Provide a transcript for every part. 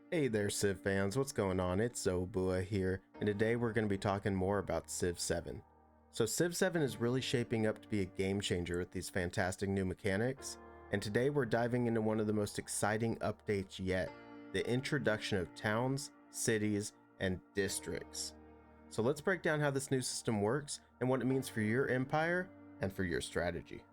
Hey there, Civ fans, what's going on? It's Zobua here, and today we're going to be talking more about Civ 7. So Civ 7 is really shaping up to be a game changer with these fantastic new mechanics, and today we're diving into one of the most exciting updates yet, the introduction of towns, cities, and districts. So let's break down how this new system works and what it means for your empire and for your strategy.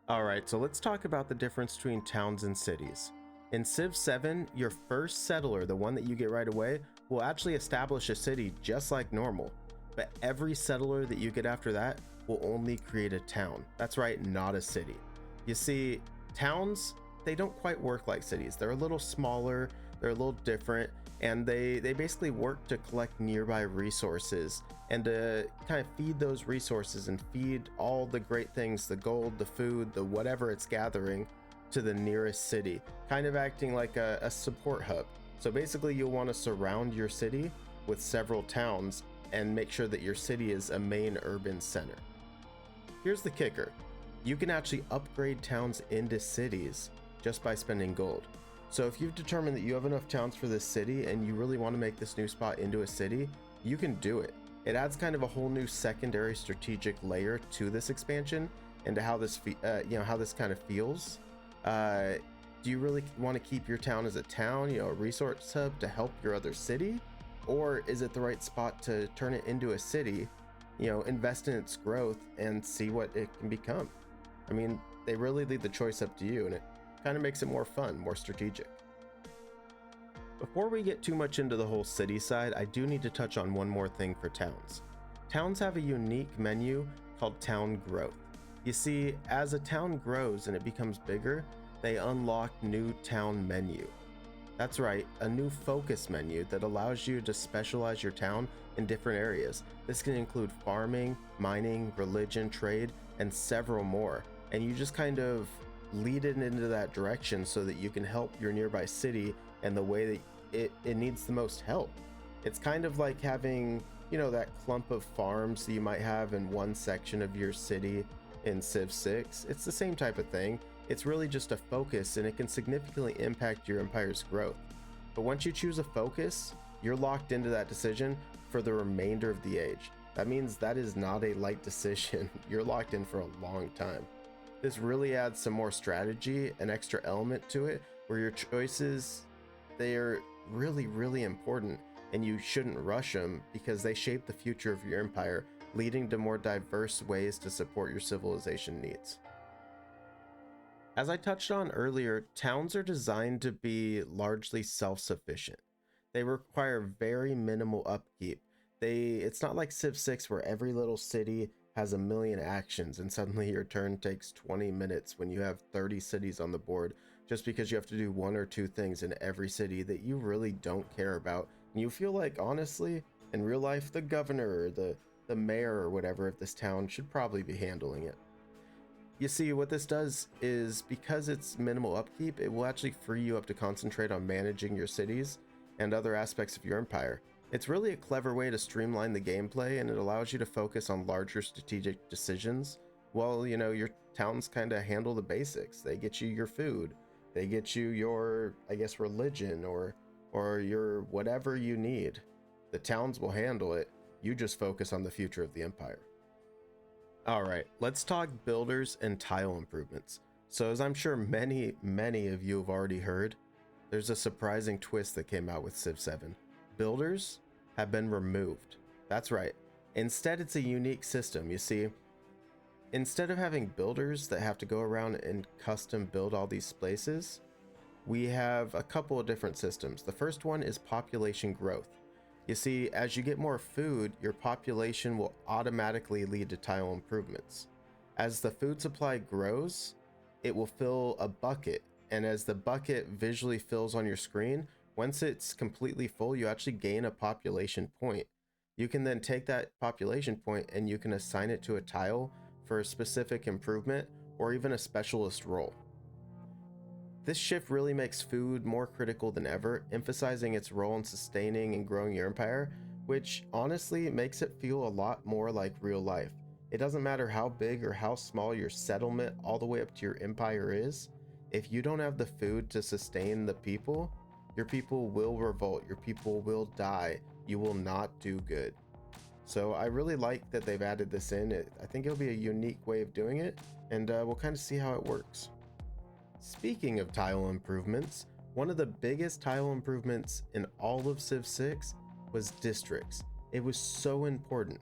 Alright, so let's talk about the difference between towns and cities. In Civ 7, your first settler, the one that you get right away, will actually establish a city just like normal. But every settler that you get after that will only create a town. That's right, not a city. You see, towns, they don't quite work like cities. They're a little smaller, they're a little different, and they basically work to collect nearby resources and to kind of feed those resources and feed all the great things, the gold, the food, the whatever it's gathering, to the nearest city, kind of acting like a support hub. So basically you'll want to surround your city with several towns and make sure that your city is a main urban center. Here's the kicker. You can actually upgrade towns into cities just by spending gold. So if you've determined that you have enough towns for this city and you really want to make this new spot into a city, you can do it. It adds kind of a whole new secondary strategic layer to this expansion and to how this how this kind of feels. Do you really want to keep your town as a town, a resource hub to help your other city? Or is it the right spot to turn it into a city, invest in its growth and see what it can become? I mean, they really leave the choice up to you, and it kind of makes it more fun, more strategic. Before we get too much into the whole city side, I do need to touch on one more thing for towns. Towns have a unique menu called Town Growth. You see, as a town grows and it becomes bigger, they unlock new town menu. That's right, a new focus menu that allows you to specialize your town in different areas. This can include farming, mining, religion, trade, and several more. And you just kind of lead it into that direction so that you can help your nearby city in the way that it needs the most help. It's kind of like having, that clump of farms that you might have in one section of your city in Civ 6. It's the same type of thing. It's really just a focus, and it can significantly impact your empire's growth. But once you choose a focus, you're locked into that decision for the remainder of the age. That means that is not a light decision. You're locked in for a long time. This really adds some more strategy, an extra element to it, where your choices, they are really, really important, and you shouldn't rush them because they shape the future of your empire, leading to more diverse ways to support your civilization needs. As I touched on earlier, towns are designed to be largely self-sufficient. They require very minimal upkeep. It's not like Civ 6 where every little city has a million actions and suddenly your turn takes 20 minutes when you have 30 cities on the board, just because you have to do one or two things in every city that you really don't care about. And you feel like, honestly, in real life, the governor or the mayor or whatever of this town should probably be handling it. You see, what this does is, because it's minimal upkeep, it will actually free you up to concentrate on managing your cities and other aspects of your empire. It's really a clever way to streamline the gameplay, and it allows you to focus on larger strategic decisions while, your towns kind of handle the basics. They get you your food, they get you your, religion or your whatever you need. The towns will handle it. You just focus on the future of the empire. Alright, let's talk builders and tile improvements. So as I'm sure many of you have already heard, there's a surprising twist that came out with Civ 7. Builders have been removed. That's right. Instead, it's a unique system. You see, instead of having builders that have to go around and custom build all these places, we have a couple of different systems. The first one is population growth. You see, as you get more food, your population will automatically lead to tile improvements. As the food supply grows, it will fill a bucket, and as the bucket visually fills on your screen, once it's completely full, you actually gain a population point. You can then take that population point and you can assign it to a tile for a specific improvement or even a specialist role. This shift really makes food more critical than ever, emphasizing its role in sustaining and growing your empire, which honestly makes it feel a lot more like real life. It doesn't matter how big or how small your settlement all the way up to your empire is, if you don't have the food to sustain the people, Your people will revolt, your people will die, you will not do good. So I really like that they've added this in. I think it'll be a unique way of doing it, and we'll kind of see how it works. Speaking of tile improvements, one of the biggest tile improvements in all of Civ 6 was districts. It was so important.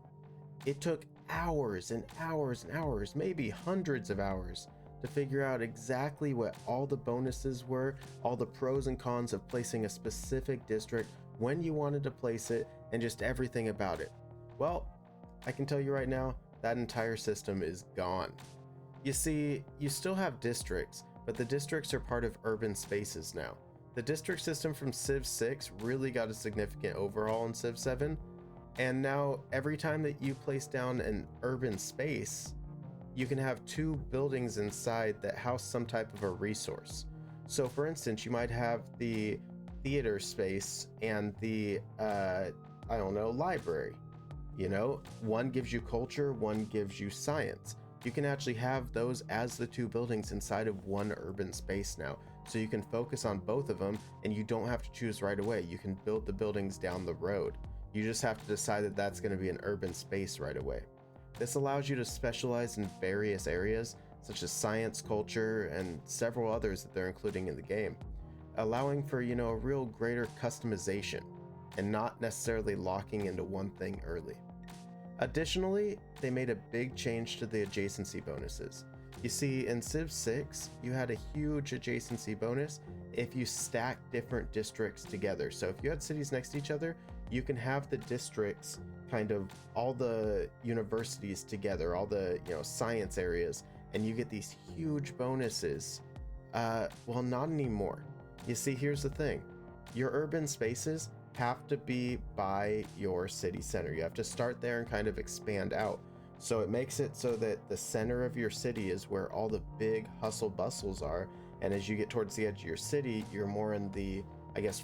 It took hours and hours and hours, maybe hundreds of hours, to figure out exactly what all the bonuses were, all the pros and cons of placing a specific district, when you wanted to place it, and just everything about it. Well, I can tell you right now, that entire system is gone. You see, you still have districts, but the districts are part of urban spaces now. The district system from Civ 6 really got a significant overhaul in Civ 7, and now every time that you place down an urban space, you can have two buildings inside that house some type of a resource. So for instance, you might have the theater space and the, library. You know, one gives you culture, one gives you science. You can actually have those as the two buildings inside of one urban space now. So you can focus on both of them and you don't have to choose right away. You can build the buildings down the road. You just have to decide that that's going to be an urban space right away. This allows you to specialize in various areas such as science, culture, and several others that they're including in the game, allowing for, a real greater customization and not necessarily locking into one thing early. Additionally, they made a big change to the adjacency bonuses. You see, in Civ 6, you had a huge adjacency bonus if you stack different districts together. So if you had cities next to each other, you can have the districts, kind of all the universities together, all the science areas, and you get these huge bonuses. Well, not anymore. You see, here's the thing. Your urban spaces have to be by your city center. You have to start there and kind of expand out. So it makes it so that the center of your city is where all the big hustle bustles are. And as you get towards the edge of your city, you're more in the,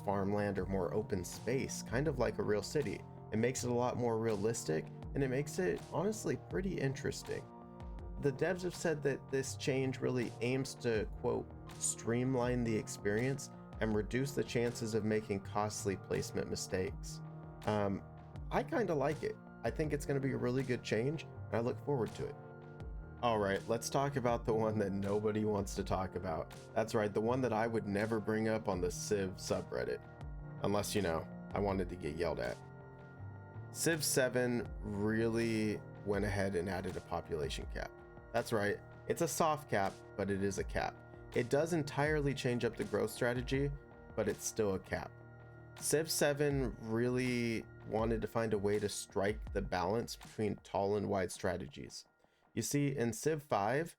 farmland or more open space, kind of like a real city. It makes it a lot more realistic, and it makes it honestly pretty interesting. The devs have said that this change really aims to, quote, streamline the experience and reduce the chances of making costly placement mistakes. I kind of like it. I think it's going to be a really good change, and I look forward to it. All right, let's talk about the one that nobody wants to talk about. That's right, the one that I would never bring up on the Civ subreddit, unless, I wanted to get yelled at. Civ 7 really went ahead and added a population cap. That's right, it's a soft cap, but it is a cap. It does entirely change up the growth strategy, but it's still a cap. Civ 7 really wanted to find a way to strike the balance between tall and wide strategies. You see, in Civ 5,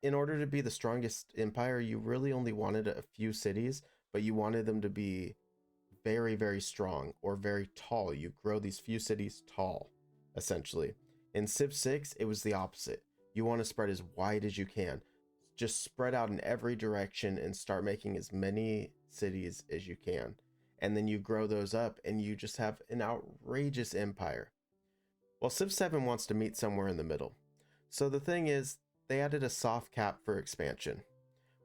in order to be the strongest empire, you really only wanted a few cities, but you wanted them to be very, very strong or very tall. You grow these few cities tall, essentially. In Civ 6, it was the opposite. You want to spread as wide as you can. Just spread out in every direction and start making as many cities as you can. And then you grow those up and you just have an outrageous empire. Well, Civ 7 wants to meet somewhere in the middle. So the thing is, they added a soft cap for expansion,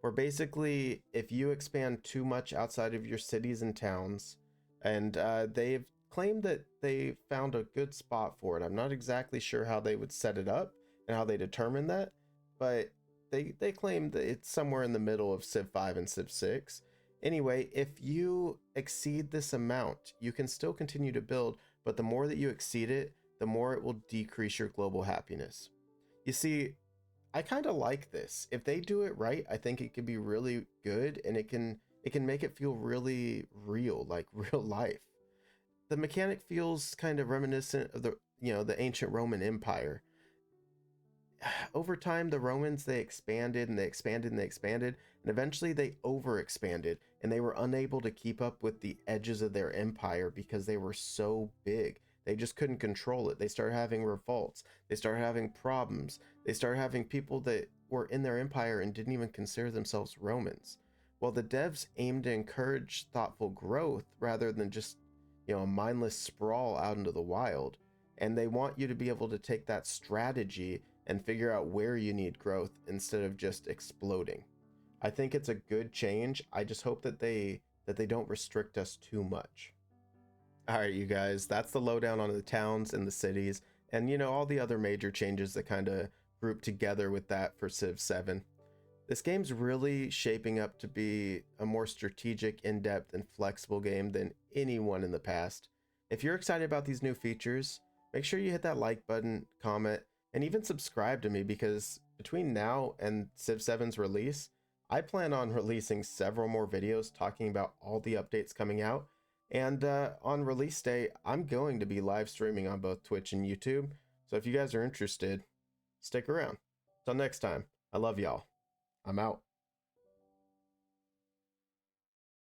where basically if you expand too much outside of your cities and towns, and they've claimed that they found a good spot for it. I'm not exactly sure how they would set it up and how they determine that, but they claim that it's somewhere in the middle of Civ 5 and Civ 6. Anyway, if you exceed this amount, you can still continue to build, but the more that you exceed it, the more it will decrease your global happiness. You see, I kind of like this. If they do it right, I think it could be really good, and it can make it feel really real, like real life. The mechanic feels kind of reminiscent of the ancient Roman Empire. Over time, the Romans, they expanded and they expanded and they expanded, and eventually they overexpanded, and they were unable to keep up with the edges of their empire because they were so big. They just couldn't control it. They started having revolts. They started having problems. They started having people that were in their empire and didn't even consider themselves Romans. Well, the devs aim to encourage thoughtful growth rather than just, a mindless sprawl out into the wild. And they want you to be able to take that strategy and figure out where you need growth instead of just exploding. I think it's a good change. I just hope that they that they don't restrict us too much. Alright, you guys, that's the lowdown on the towns and the cities, and all the other major changes that kind of group together with that for Civ 7. This game's really shaping up to be a more strategic, in-depth, and flexible game than any one in the past. If you're excited about these new features, make sure you hit that like button, comment, and even subscribe to me, because between now and Civ 7's release, I plan on releasing several more videos talking about all the updates coming out. And on release day, I'm going to be live streaming on both Twitch and YouTube. So if you guys are interested, stick around. Till next time, I love y'all. I'm out.